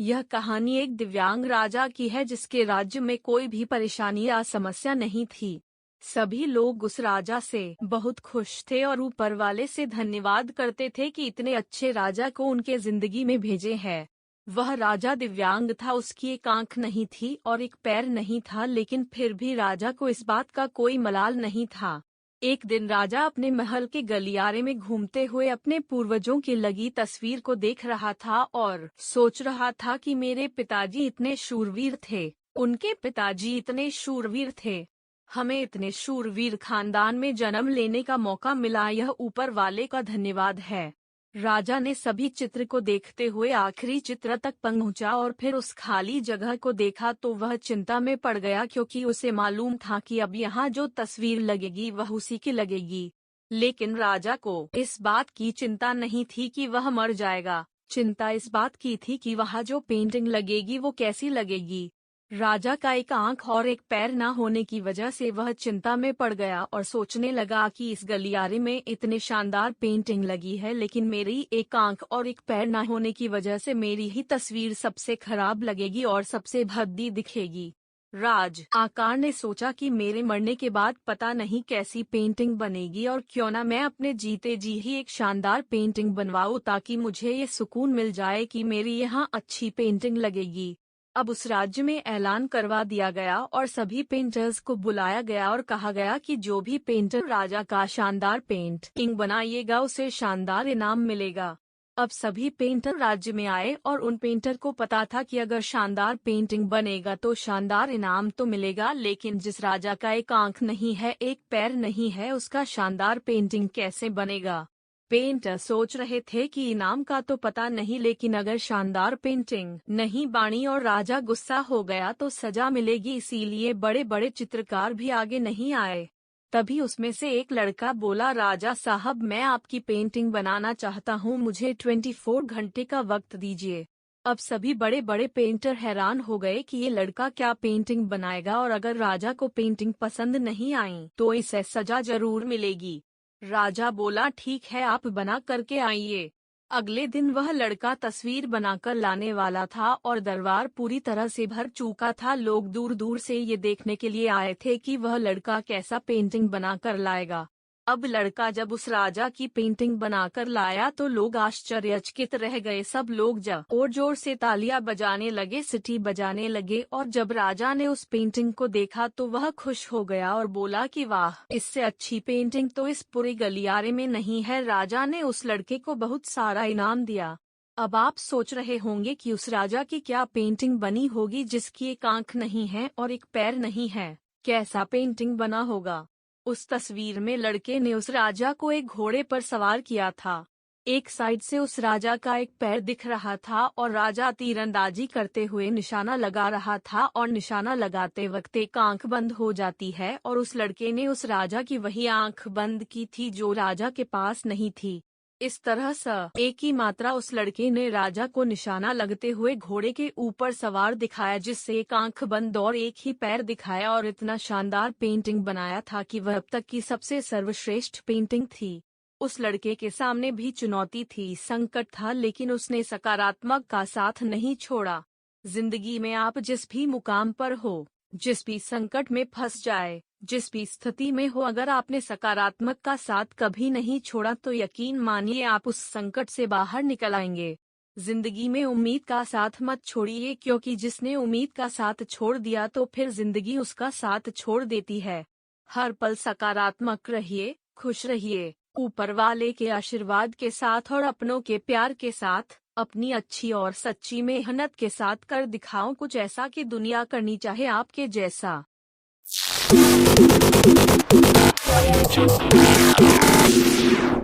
यह कहानी एक दिव्यांग राजा की है जिसके राज्य में कोई भी परेशानी या समस्या नहीं थी। सभी लोग उस राजा से बहुत खुश थे और ऊपर वाले से धन्यवाद करते थे कि इतने अच्छे राजा को उनके जिंदगी में भेजे हैं। वह राजा दिव्यांग था, उसकी एक आंख नहीं थी और एक पैर नहीं था, लेकिन फिर भी राजा को इस बात का कोई मलाल नहीं था। एक दिन राजा अपने महल के गलियारे में घूमते हुए अपने पूर्वजों की लगी तस्वीर को देख रहा था और सोच रहा था कि मेरे पिताजी इतने शूरवीर थे, उनके पिताजी इतने शूरवीर थे, हमें इतने शूरवीर खानदान में जन्म लेने का मौका मिला, यह ऊपर वाले का धन्यवाद है। राजा ने सभी चित्र को देखते हुए आखिरी चित्र तक पहुंचा और फिर उस खाली जगह को देखा तो वह चिंता में पड़ गया, क्योंकि उसे मालूम था कि अब यहाँ जो तस्वीर लगेगी वह उसी की लगेगी। लेकिन राजा को इस बात की चिंता नहीं थी कि वह मर जाएगा, चिंता इस बात की थी कि वहाँ जो पेंटिंग लगेगी वो कैसी लगेगी। राजा का एक आंख और एक पैर न होने की वजह से वह चिंता में पड़ गया और सोचने लगा कि इस गलियारे में इतने शानदार पेंटिंग लगी है, लेकिन मेरी एक आंख और एक पैर न होने की वजह से मेरी ही तस्वीर सबसे खराब लगेगी और सबसे भद्दी दिखेगी। राज आकार ने सोचा कि मेरे मरने के बाद पता नहीं कैसी पेंटिंग बनेगी, और क्यों न मैं अपने जीते जी ही एक शानदार पेंटिंग बनवाऊं, ताकि मुझे ये सुकून मिल जाए कि मेरी यहाँ अच्छी पेंटिंग लगेगी। अब उस राज्य में ऐलान करवा दिया गया और सभी पेंटर्स को बुलाया गया और कहा गया कि जो भी पेंटर राजा का शानदार पेंटिंग बनाइएगा उसे शानदार इनाम मिलेगा। अब सभी पेंटर राज्य में आए और उन पेंटर को पता था कि अगर शानदार पेंटिंग बनेगा तो शानदार इनाम तो मिलेगा, लेकिन जिस राजा का एक आंख नहीं है, एक पैर नहीं है, उसका शानदार पेंटिंग कैसे बनेगा। पेंटर सोच रहे थे कि इनाम का तो पता नहीं, लेकिन अगर शानदार पेंटिंग नहीं बनी और राजा गुस्सा हो गया तो सजा मिलेगी, इसीलिए बड़े बड़े चित्रकार भी आगे नहीं आए। तभी उसमें से एक लड़का बोला, राजा साहब मैं आपकी पेंटिंग बनाना चाहता हूँ, मुझे 24 घंटे का वक्त दीजिए। अब सभी बड़े बड़े पेंटर हैरान हो गए कि ये लड़का क्या पेंटिंग बनाएगा, और अगर राजा को पेंटिंग पसंद नहीं आई तो इसे सजा जरूर मिलेगी। राजा बोला, ठीक है आप बना करके आइए। अगले दिन वह लड़का तस्वीर बनाकर लाने वाला था और दरबार पूरी तरह से भर चुका था। लोग दूर दूर से ये देखने के लिए आए थे कि वह लड़का कैसा पेंटिंग बनाकर लाएगा। अब लड़का जब उस राजा की पेंटिंग बनाकर लाया तो लोग आश्चर्यचकित रह गए। सब लोग जोर जोर से तालियां बजाने लगे, सीटी बजाने लगे, और जब राजा ने उस पेंटिंग को देखा तो वह खुश हो गया और बोला कि वाह, इससे अच्छी पेंटिंग तो इस पूरे गलियारे में नहीं है। राजा ने उस लड़के को बहुत सारा इनाम दिया। अब आप सोच रहे होंगे कि उस राजा की क्या पेंटिंग बनी होगी जिसकी एक आंख नहीं है और एक पैर नहीं है, कैसा पेंटिंग बना होगा। उस तस्वीर में लड़के ने उस राजा को एक घोड़े पर सवार किया था। एक साइड से उस राजा का एक पैर दिख रहा था और राजा तीरंदाजी करते हुए निशाना लगा रहा था, और निशाना लगाते वक्त एक आंख बंद हो जाती है, और उस लड़के ने उस राजा की वही आंख बंद की थी जो राजा के पास नहीं थी। इस तरह से एक ही मात्रा उस लड़के ने राजा को निशाना लगते हुए घोड़े के ऊपर सवार दिखाया, जिससे एक आंख बंद और एक ही पैर दिखाया, और इतना शानदार पेंटिंग बनाया था कि वह अब तक की सबसे सर्वश्रेष्ठ पेंटिंग थी। उस लड़के के सामने भी चुनौती थी, संकट था, लेकिन उसने सकारात्मक का साथ नहीं छोड़ा। जिंदगी में आप जिस भी मुकाम पर हो, जिस भी संकट में फंस जाए, जिस भी स्थिति में हो, अगर आपने सकारात्मक का साथ कभी नहीं छोड़ा तो यकीन मानिए आप उस संकट से बाहर निकल आएंगे। जिंदगी में उम्मीद का साथ मत छोड़िए, क्योंकि जिसने उम्मीद का साथ छोड़ दिया तो फिर जिंदगी उसका साथ छोड़ देती है। हर पल सकारात्मक रहिए, खुश रहिए, ऊपर वाले के आशीर्वाद के साथ और अपनों के प्यार के साथ, अपनी अच्छी और सच्ची मेहनत के साथ कर दिखाओ कुछ ऐसा कि दुनिया करनी चाहे आपके जैसा। Audio Jungle.